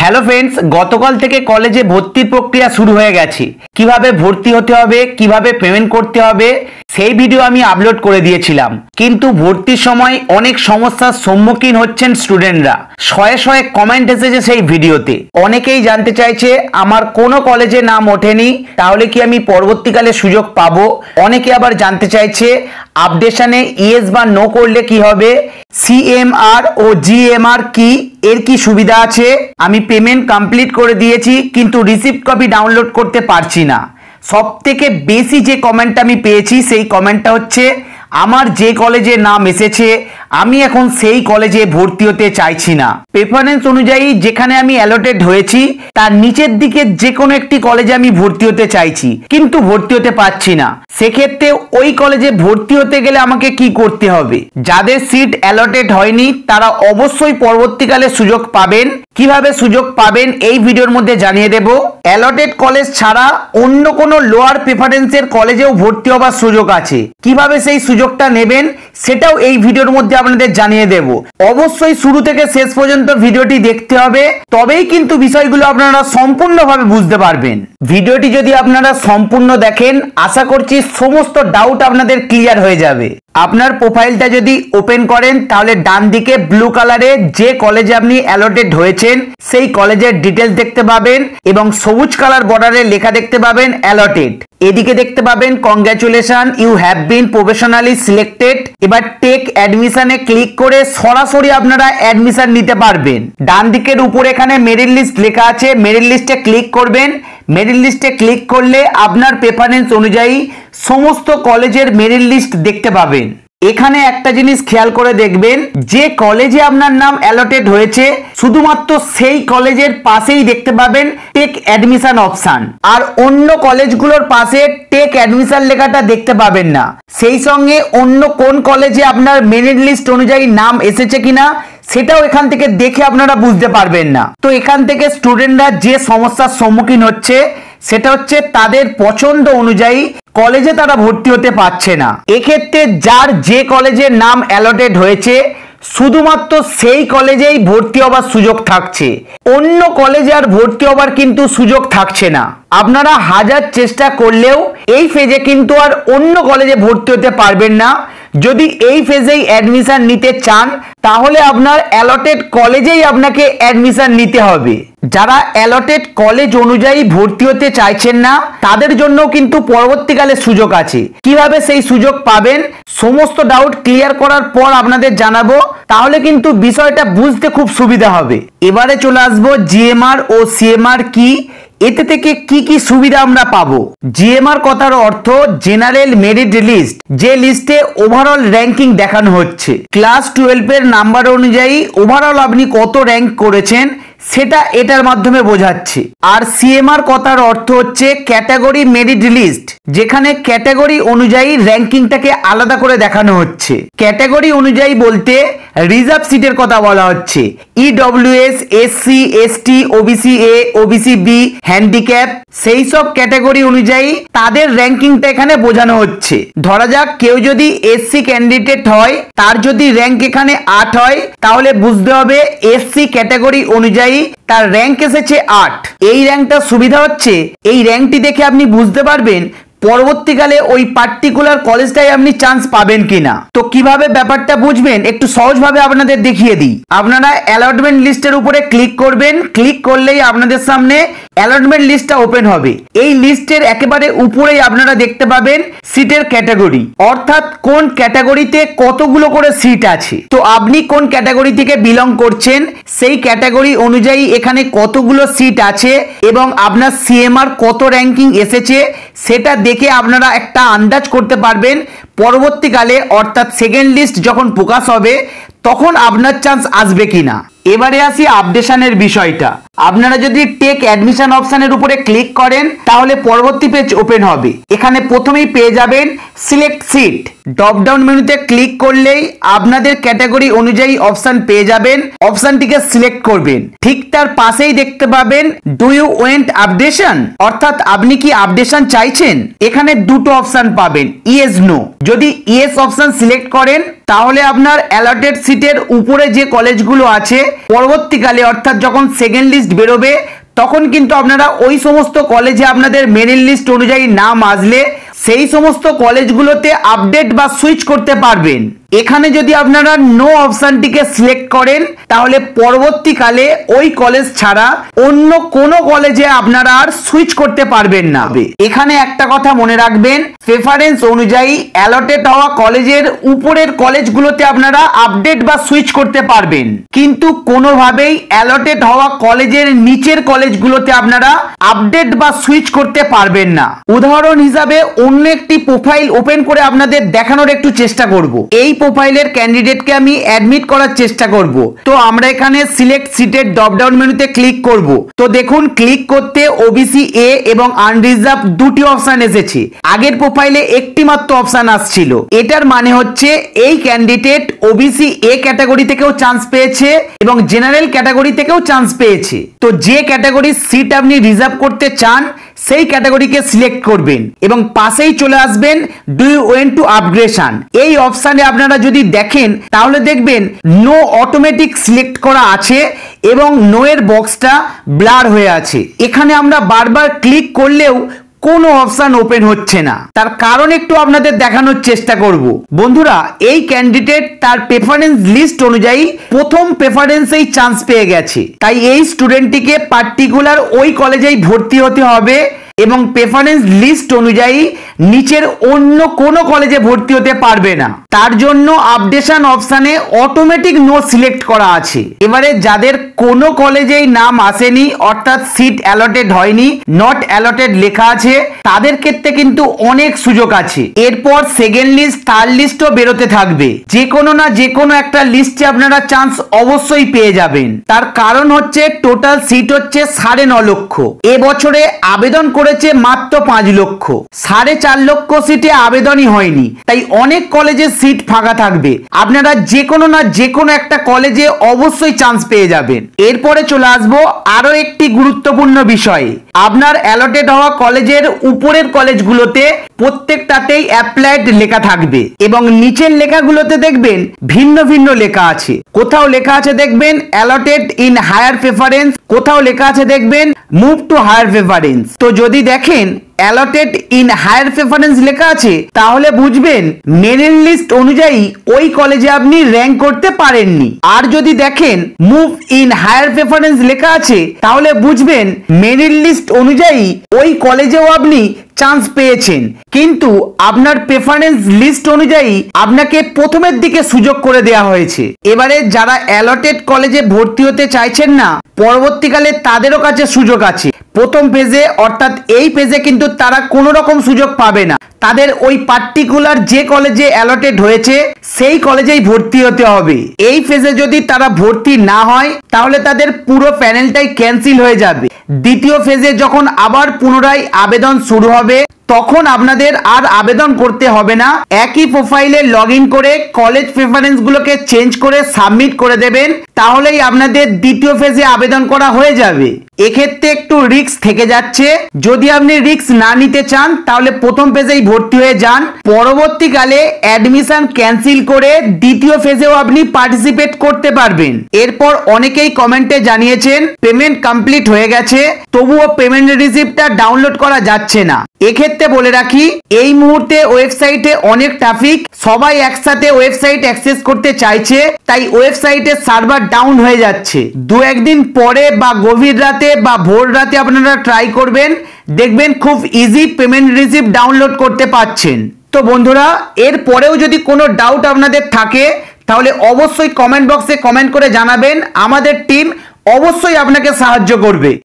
Hello friends, গতকাল থেকে কলেজে ভর্তির প্রক্রিয়া শুরু হয়ে গেছে। কিভাবে ভর্তি হতে হবে, কিভাবে পেমেন্ট করতে হবে সেই ভিডিও আমি আপলোড করে দিয়েছিলাম। কিন্তু ভর্তির সময় অনেক সমস্যার সম্মুখীন হচ্ছেন স্টুডেন্টরা। শয়ে শয়ে কমেন্ট এসেছে সেই ভিডিওতে। অনেকেই জানতে চাইছে আমার কোনো কলেজে নাম ওঠেনি, তাহলে কি আমি পরবর্তীকালে সুযোগ পাবো। অনেকে আবার জানতে চাইছে আপডেশনে ইয়েস বা নো করলে কি হবে, সিএমআর ও জিএমআর কি, এর কি সুবিধা আছে। আমি পেমেন্ট কমপ্লিট করে দিয়েছি কিন্তু রিসিপ্ট কপি ডাউনলোড করতে পারছি না। সব থেকে বেশি যে কমেন্টটা আমি পেয়েছি সেই কমেন্টটা হচ্ছে আমার যে কলেজে নাম এসেছে আমি এখন সেই কলেজে ভর্তি হতে চাইছি না। প্রেফারেন্স অনুযায়ী যেখানে আমি অ্যালটেড হয়েছি তার নিচের দিকে যে কোনো একটি কলেজে আমি ভর্তি হতে চাইছি কিন্তু ভর্তি হতে পারছি না। সেক্ষেত্রে ওই কলেজে ভর্তি হতে গেলে আমাকে কি করতে হবে? যাদের সিট অ্যালটেড হয়নি তারা অবশ্যই পরবর্তীকালে সুযোগ পাবেন। কিভাবে সুযোগ পাবেন এই ভিডিওর মধ্যে জানিয়ে দেব। অ্যালটেড কলেজ ছাড়া অন্য কোনো লোয়ার প্রেফারেন্সের কলেজেও ভর্তি হবার সুযোগ আছে। কিভাবে সেই সুযোগটা নেবেন সেটাও এই ভিডিওর মধ্যে আপনাদের জানিয়ে দেব। অবশ্যই শুরু থেকে শেষ পর্যন্ত ভিডিওটি দেখতে হবে, তবেই কিন্তু বিষয়গুলো আপনারা সম্পূর্ণভাবে বুঝতে পারবেন। ভিডিওটি যদি আপনারা সম্পূর্ণ দেখেন আশা করছি সমস্ত ডাউট আপনাদের ক্লিয়ার হয়ে যাবে। আপনার প্রোফাইলটা যদি ওপেন করেন তাহলে ডান দিকে ব্লু কালারে যে কলেজে আপনি অ্যালটেড হয়েছেন সেই কলেজের ডিটেলস দেখতে পাবেন এবং সবুজ কালার বর্ডারে লেখা দেখতে পাবেন অ্যালটেড। এদিকে দেখতে পাবেন congratulation, you have been professionally selected. এবার টেক অ্যাডমিশনে ক্লিক করে সরাসরি আপনারা অ্যাডমিশন নিতে পারবেন। ডান দিকের উপরে এখানে মেরিট লিস্ট লেখা আছে, মেরিট লিস্টে ক্লিক করবেন। মেরিট লিস্টে ক্লিক করলে আপনার প্রেফারেন্স অনুযায়ী সমস্ত কলেজের মেরিট লিস্ট দেখতে পাবেন। এখানে একটা জিনিস খেয়াল করে দেখবেন, যে কলেজে আপনার নাম অ্যালটেড হয়েছে শুধুমাত্র সেই কলেজের পাশেই দেখতে পাবেন টেক অ্যাডমিশন অপশন, আর অন্য কলেজগুলোর পাশে টেক অ্যাডমিশন লেখাটা দেখতে পাবেন না। সেই সঙ্গে অন্য কোন কলেজে আপনার মেরিট লিস্ট অনুযায়ী নাম এসেছে কিনা সেটাও এখান থেকে দেখে আপনারা বুঝতে পারবেন না। তো এখান থেকে স্টুডেন্টরা যে সমস্যার সম্মুখীন হচ্ছে সেটা হচ্ছে তাদের পছন্দ অনুযায়ী কলেজে তারা ভর্তি হতে পারছে না। এক্ষেত্রে যার যে কলেজের নাম অ্যালটেড হয়েছে শুধুমাত্র সেই কলেজেই ভর্তি হবার সুযোগ থাকছে, অন্য কলেজে আর ভর্তি হবার কিন্তু সুযোগ থাকছে না। আপনারা হাজার চেষ্টা করলেও এই ফেজে কিন্তু আর অন্য কলেজে ভর্তি হতে পারবেন না। যদি এই ফেজেই অ্যাডমিশন নিতে চান তাহলে আপনার অ্যালটেড কলেজেই আপনাকে অ্যাডমিশন নিতে হবে। যারা অ্যালটেড কলেজ অনুযায়ী ভর্তি হতে চাইছেন না তাদের জন্য কিন্তু পরবর্তীকালে সুযোগ আছে। কিভাবে সেই সুযোগ পাবেন সমস্ত ডাউট ক্লিয়ার করার পর আপনাদের জানাবো, তাহলে কিন্তু বিষয়টা বুঝতে খুব সুবিধা হবে। এবারে চলে আসবো জিএমআর ও সিএমআর কি, এতে থেকে কি কি সুবিধা আমরা পাবো। জিএমআর কথার অর্থ জেনারেল মেরিট লিস্ট, যে লিস্টে ওভারঅল র্যাঙ্কিং দেখানো হচ্ছে। ক্লাস 12 এর নাম্বার অনুযায়ী ওভারঅল আপনি কত র্যাঙ্ক করেছেন সেটা এটার মাধ্যমে বোঝাচ্ছে। আর সিএমআর কথার অর্থ হচ্ছে ক্যাটাগরি মেরিট লিস্ট, যেখানে ক্যাটাগরি অনুযায়ী র্যাঙ্কিংটাকে আলাদা করে দেখানো হচ্ছে। ক্যাটাগরি অনুযায়ী বলতে রিজার্ভ সিটের কথা বলা হচ্ছে, EWS, SC, ST, OBC A, OBC B, handicap, সেই সব ক্যাটাগরি অনুযায়ী তাদের র্যাঙ্কিংটা এখানে বোঝানো হচ্ছে। ধরা যাক কেউ যদি এসসি ক্যান্ডিডেট হয়, তার যদি র্যাঙ্ক এখানে 8 হয় তাহলে বুঝতে হবে এসসি ক্যাটাগরি অনুযায়ী তার র্যাঙ্ক এসেছে 8। এই র্যাঙ্কটার সুবিধা হচ্ছে এই র্যাঙ্কটি দেখে আপনি বুঝতে পারবেন পরবর্তীকালে ওই পার্টিকুলার কলেজটাই আপনি চান্স পাবেন কিনা। তো কিভাবে ব্যাপারটা বুঝবেন একটু সহজভাবে আপনাদের দেখিয়ে দিই। আপনারা অ্যালটমেন্ট লিস্টের উপরে ক্লিক করবেন, ক্লিক করলেই আপনাদের সামনে অ্যালটমেন্ট লিস্টটা ওপেন হবে। এই লিস্টের একেবারে উপরেই আপনারা দেখতে পাবেন সিটের ক্যাটাগরি, অর্থাৎ কোন ক্যাটাগরিতে কতগুলো করে সিট আছে। তো আপনি কোন ক্যাটাগরি থেকে বিলং করছেন সেই ক্যাটাগরি অনুযায়ী এখানে কতগুলো সিট আছে এবং আপনার সিএমআর কত র্যাঙ্কিং এসেছে সেটা দেখে আপনারা একটা আন্দাজ করতে পারবেন পরবর্তীকালে, অর্থাৎ সেকেন্ড লিস্ট যখন প্রকাশ হবে তখন আপনার চান্স আসবে কিনা। এবারে আসি আপডেশনের বিষয়টা। আপনারা যদি টেক অ্যাডমিশন অপশনের উপরে ক্লিক করেন তাহলে পরবর্তী পেজ ওপেন হবে। এখানে প্রথমেই পেয়ে যাবেন সিলেক্ট সিট। ড্রপ ডাউন মেনুতে ক্লিক করলেই আপনাদের ক্যাটাগরি অনুযায়ী অপশন পেয়ে যাবেন, অপশনটিকে সিলেক্ট করবেন। ঠিক তার পাশেই দেখতে পাবেন ডু ইউ ওয়ান্ট আপডেশন, অর্থাৎ আপনি কি আপডেশন চাইছেন। এখানে দুটো অপশন পাবেন, ইয়েস নো। যদি ইয়েস অপশন সিলেক্ট করেন তাহলে আপনার অ্যালটেড সিটের উপরে যে কলেজগুলো আছে পরবর্তীকালে অর্থাৎ যখন সেকেন্ড লিস্ট বেরোবে তখন কিন্তু আপনারা ওই সমস্ত কলেজে আপনাদের মেরিট লিস্ট অনুযায়ী নাম আসলে সেই সমস্ত কলেজগুলোতে আপডেট বা সুইচ করতে পারবেন। এখানে যদি আপনারা নো অপশনটিকে সিলেক্ট করেন তাহলে পরবর্তীকালে ওই কলেজ ছাড়া অন্য কোনো কলেজে আপনারা আর সুইচ করতে পারবেন না। এখানে একটা কথা মনে রাখবেন, প্রেফারেন্স অনুযায়ী অ্যালটেড হওয়া কলেজের উপরের কলেজগুলোতে আপনারা আপডেট বা সুইচ করতে পারবেন, কিন্তু কোনোভাবেই অ্যালটেড হওয়া কলেজের নিচের কলেজগুলোতে আপনারা আপডেট বা সুইচ করতে পারবেন না। উদাহরণ হিসাবে অন্য একটি প্রোফাইল ওপেন করে আপনাদের দেখানোর একটু চেষ্টা করব। এই প্রোফাইলের ক্যান্ডিডেটকে আমি অ্যাডমিট করার চেষ্টা করব। তো আমরা এখানে সিলেক্ট সিটের ড্রপ ডাউন মেনুতে ক্লিক করব। তো দেখুন ক্লিক করতে ওবিসি এ এবং আনরিজার্ভ দুটি অপশন এসেছে। আগের প্রোফাইলে একটি মাত্র অপশন আসছিল। এটার মানে হচ্ছে এই ক্যান্ডিডেট ওবিসি এ ক্যাটাগরি থেকেও চান্স পেয়েছে এবং জেনারেল ক্যাটাগরি থেকেও চান্স পেয়েছে। তো যে ক্যাটাগরির সিট আপনি রিজার্ভ করতে চান সেই ক্যাটাগরিকে সিলেক্ট করবেন এবং পাশেই চলে আসবেন do you want to upgradation. এই অপশনে আপনারা যদি দেখেন তাহলে দেখবেন নো অটোমেটিক সিলেক্ট করা আছে এবং নো এর বক্সটা ব্লার হয়ে আছে। এখানে আমরা বারবার ক্লিক করলেও কোনো অপশন ওপেন হচ্ছে না। তার কারণ একটু আপনাদের দেখানোর চেষ্টা করব। বন্ধুরা, এই ক্যান্ডিডেট তার প্রেফারেন্স লিস্ট অনুযায়ী প্রথম প্রেফারেন্সেই চান্স পেয়ে গেছে, তাই এই স্টুডেন্টটিকে পার্টিকুলার ওই কলেজেই ভর্তি হতে হবে এবং প্রেফারেন্স লিস্ট অনুযায়ী নিচের অন্য কোনো কলেজে ভর্তি হতে পারবে না। তার জন্য আপডেশন অপশানে অটোমেটিক নো সিলেক্ট করা আছে। এবারে যাদের কোনো কলেজেই নাম আসেনি অর্থাৎ সিট অ্যালটেড হয়নি, নট অ্যালটেড লেখা আছে, তাদের ক্ষেত্রে কিন্তু অনেক সুযোগ আছে। এরপর সেকেন্ড লিস্ট, থার্ড লিস্টও বেরোতে থাকবে। যে কোনো না যে কোনো একটা লিস্টে আপনারা চান্স অবশ্যই পেয়ে যাবেন। তার কারণ হচ্ছে টোটাল সিট হচ্ছে 9.5 লক্ষ। এবছরে আবেদন করেছে মাত্র 5 লক্ষ। 4.5 লক্ষ সিটে আবেদনই হয়নি, তাই অনেক কলেজে সিট ফাঁকা থাকবে। আপনারা যে কোনো না যে কোনো একটা কলেজে অবশ্যই চান্স পেয়ে যাবেন। এরপরে চলে আসবো আরো একটি গুরুত্বপূর্ণ বিষয়। আপনার অ্যালটেড হওয়া কলেজের উপরের কলেজগুলোতে প্রত্যেকটাতেই অ্যাপ্লাইড লেখা থাকবে এবং নিচের লেখাগুলোতে দেখবেন ভিন্ন ভিন্ন লেখা আছে। কোথাও লেখা আছে দেখবেন অ্যালটেড ইন হায়ার প্রেফারেন্স, কোথাও লেখা আছে দেখবেন মুভ টু হায়ার প্রেফারেন্স। তো যদি দেখেন অ্যালটেড ইন হায়ার প্রেফারেন্স লেখা আছে তাহলে বুঝবেন মেরিট লিস্ট অনুযায়ী ওই কলেজে আপনি র্যাঙ্ক করতে পারেননি। আর যদি দেখেন মুভ ইন হায়ার প্রেফারেন্স লেখা আছে তাহলে বুঝবেন মেরিট লিস্ট অনুযায়ী ওই কলেজেও আপনি চান্স পেয়েছেন, কিন্তু আপনার প্রেফারেন্স লিস্ট অনুযায়ী আপনাকে প্রথমের দিকে সুযোগ করে দেওয়া হয়েছে। এবারে যারা অ্যালটেড কলেজে ভর্তি হতে চাইছেন না, পরবর্তীকালে তাদেরও কাছে সুযোগ আছে। প্রথম ফেজে অর্থাৎ এই ফেজে কিন্তু তারা কোনো রকম সুযোগ পাবে না। তাদের ওই পার্টিকুলার যে কলেজে অ্যালটেড হয়েছে সেই কলেজেই ভর্তি হতে হবে। এই ফেজে যদি তারা ভর্তি না হয় তাহলে তাদের পুরো প্যানেলটাই ক্যান্সেল হয়ে যাবে। দ্বিতীয় ফেজে যখন আবার পুনরায় আবেদন শুরু হবে তখন আপনাদের আর আবেদন করতে হবে না। একই প্রোফাইলে লগ ইন করে কলেজ প্রেফারেন্স গুলোকে চেঞ্জ করে সাবমিট করে দেবেন, তাহলেই আপনাদের দ্বিতীয় ফেজে আবেদন করা হয়ে যাবে। এক্ষেত্রে একটু রিস্ক থেকে যাচ্ছে। যদি আপনি রিস্ক না নিতে চান তাহলে প্রথম ফেজেই ভর্তি হয়ে যান, পরবর্তীকালে অ্যাডমিশন ক্যান্সেল করে দ্বিতীয় ফেজেও আপনি পার্টিসিপেট করতে পারবেন। এরপর অনেকেই কমেন্টে জানিয়েছেন পেমেন্ট কমপ্লিট হয়ে গেছে, তবুও পেমেন্ট রিসিপ্টটা ডাউনলোড করা যাচ্ছে না। এক্ষেত্রে বলে রাখি এই মুহূর্তে ওয়েবসাইটে অনেক ট্রাফিক, সবাই একসাথে ওয়েবসাইট অ্যাক্সেস করতে চাইছে, তাই ওয়েবসাইটে সার্ভার ডাউন হয়ে যাচ্ছে। 2-1 দিন পরে বা গভীর রাতে বা ভোর রাতে আপনারা ট্রাই করবেন, দেখবেন খুব ইজি পেমেন্ট রিসিপ্ট ডাউনলোড করতে পারছেন। তো বন্ধুরা, এর পরেও যদি কোনো ডাউট আপনাদের থাকে তাহলে অবশ্যই কমেন্ট বক্সে কমেন্ট করে জানাবেন। আমাদের টিম অবশ্যই আপনাকে সাহায্য করবে।